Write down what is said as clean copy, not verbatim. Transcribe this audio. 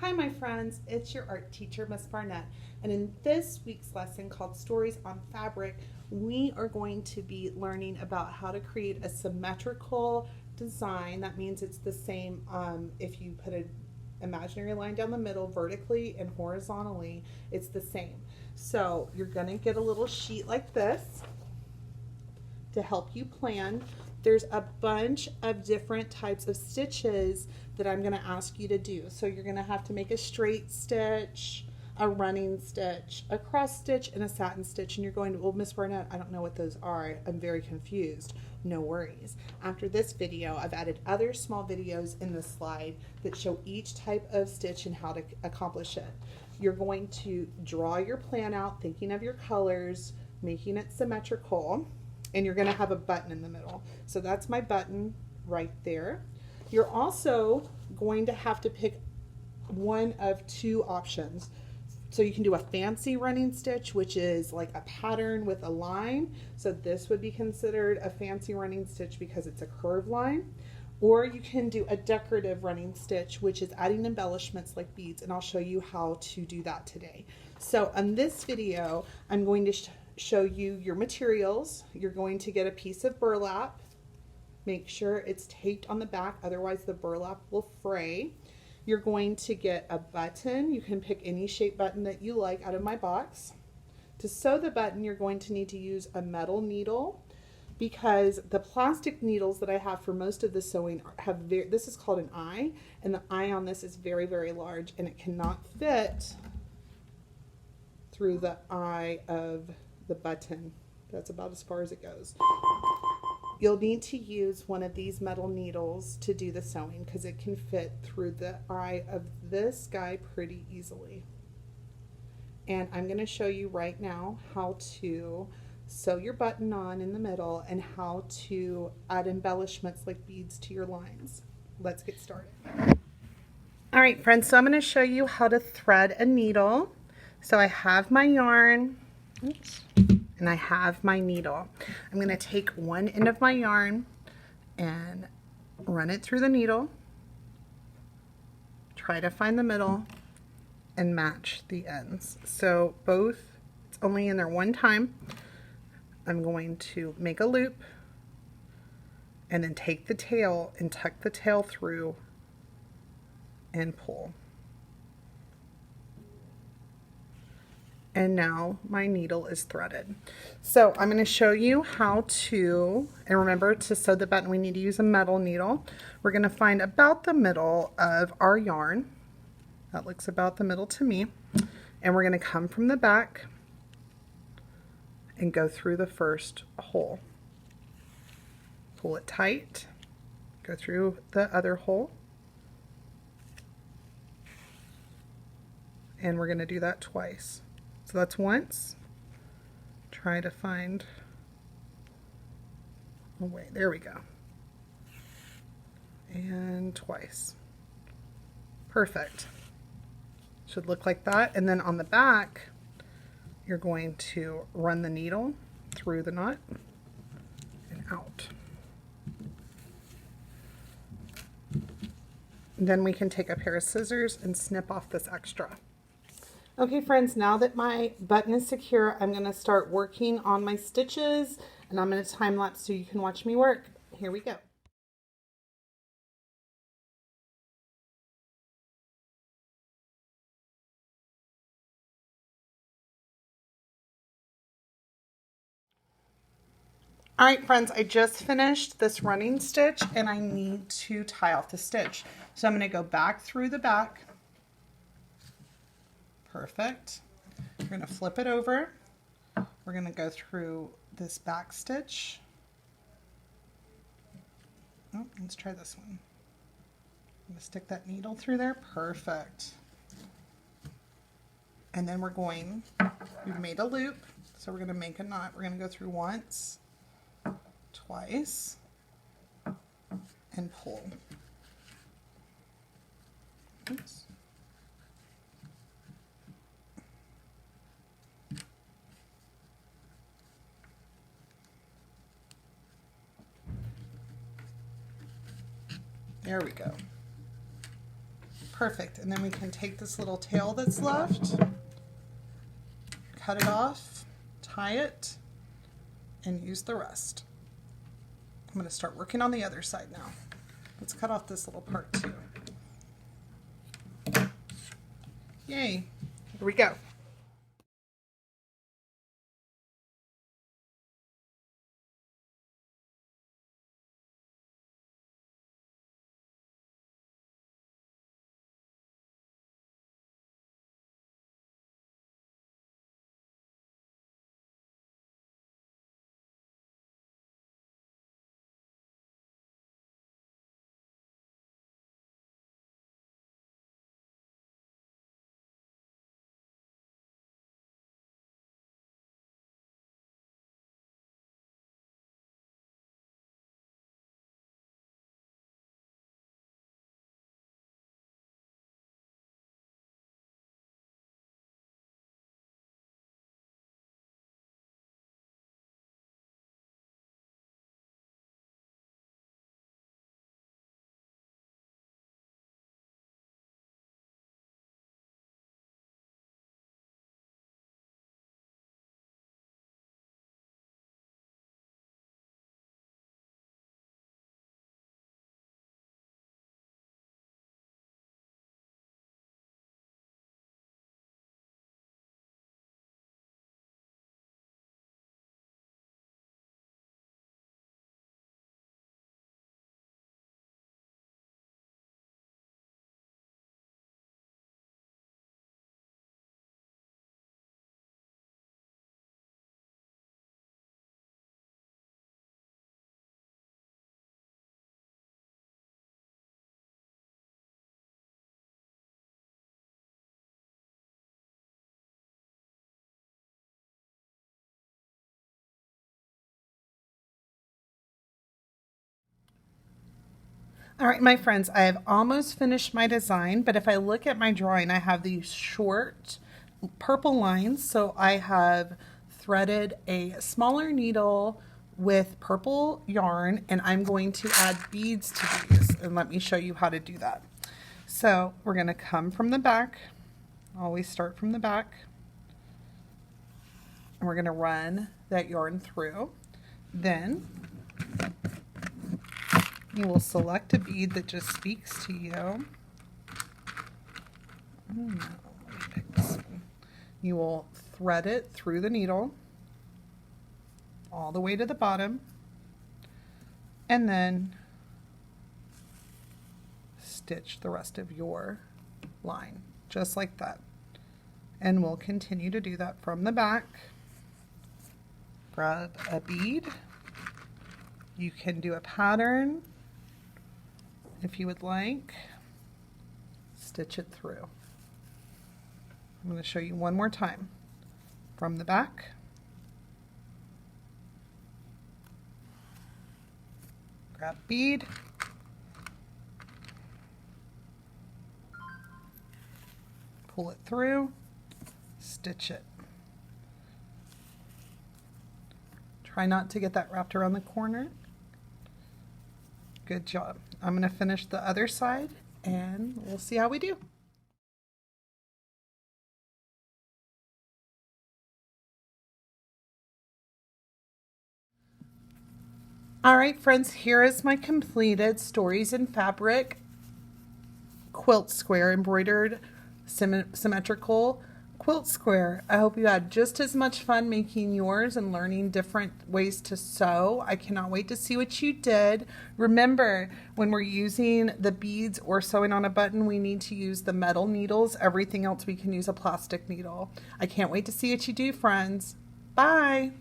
Hi, my friends, it's your art teacher, Miss Barnett. And in this week's lesson called Stories on Fabric, we are going to be learning about how to create a symmetrical design. That means it's the same if you put an imaginary line down the middle vertically and horizontally, it's the same. So you're going to get a little sheet like this to help you plan. There's a bunch of different types of stitches that I'm going to ask you to do. So you're going to have to make a straight stitch, a running stitch, a cross stitch, and a satin stitch. And you're going to, well, Miss Barnett, I don't know what those are. I'm very confused. No worries. After this video, I've added other small videos in the slide that show each type of stitch and how to accomplish it. You're going to draw your plan out, thinking of your colors, making it symmetrical, and you're going to have a button in the middle. So that's my button right there. You're also going to have to pick one of two options. So you can do a fancy running stitch, which is like a pattern with a line. So this would be considered a fancy running stitch because it's a curved line. Or you can do a decorative running stitch, which is adding embellishments like beads, and I'll show you how to do that today. So in this video, I'm going to show you your materials. You're going to get a piece of burlap. Make sure it's taped on the back, otherwise the burlap will fray. You're going to get a button. You can pick any shape button that you like out of my box. To sew the button, you're going to need to use a metal needle because the plastic needles that I have for most of the sewing have this is called an eye, and the eye on this is very, very large, and it cannot fit through the eye of the button. That's about as far as it goes. You'll need to use one of these metal needles to do the sewing because it can fit through the eye of this guy pretty easily. And I'm going to show you right now how to sew your button on in the middle and how to add embellishments like beads to your lines. Let's get started. All right, friends, so I'm going to show you how to thread a needle. So I have my yarn, oops, and I have my needle. I'm going to take one end of my yarn and run it through the needle, try to find the middle, and match the ends. So both, it's only in there one time. I'm going to make a loop and then take the tail and tuck the tail through and pull. And now my needle is threaded. So I'm going to show you how to, and remember to sew the button we need to use a metal needle. We're going to find about the middle of our yarn. That looks about the middle to me. And we're going to come from the back and go through the first hole. Pull it tight, go through the other hole. And we're going to do that twice. So that's once. Try to find a way. There we go. And twice. Perfect. Should look like that. And then on the back, you're going to run the needle through the knot and out. Then we can take a pair of scissors and snip off this extra. Okay, friends, now that my button is secure, I'm going to start working on my stitches, and I'm going to time lapse so you can watch me work. Here we go. All right, friends, I just finished this running stitch and I need to tie off the stitch. So I'm going to go back through the back. Perfect. We're going to flip it over. We're going to go through this back stitch. Oh, let's try this one. I'm going to stick that needle through there. Perfect. And then we've made a loop, so we're going to make a knot. We're going to go through once, twice, and pull. Oops. There we go. Perfect. And then we can take this little tail that's left, cut it off, tie it, and use the rest. I'm going to start working on the other side now. Let's cut off this little part too. Yay. Here we go. All right, my friends, I have almost finished my design, but if I look at my drawing, I have these short purple lines. So I have threaded a smaller needle with purple yarn, and I'm going to add beads to these. And let me show you how to do that. So we're going to come from the back. Always start from the back. And we're going to run that yarn through. Then you will select a bead that just speaks to you. Oh, no, let me pick this one. You will thread it through the needle all the way to the bottom, and then stitch the rest of your line just like that. And we'll continue to do that from the back. Grab a bead. You can do a pattern if you would like. Stitch it through. I'm going to show you one more time. From the back, grab bead, pull it through, stitch it. Try not to get that wrapped around the corner. Good job. I'm going to finish the other side and we'll see how we do. All right, friends, here is my completed Stories in Fabric quilt square, embroidered symmetrical quilt square. I hope you had just as much fun making yours and learning different ways to sew. I cannot wait to see what you did. Remember, when we're using the beads or sewing on a button, we need to use the metal needles. Everything else we can use a plastic needle. I can't wait to see what you do, friends. Bye.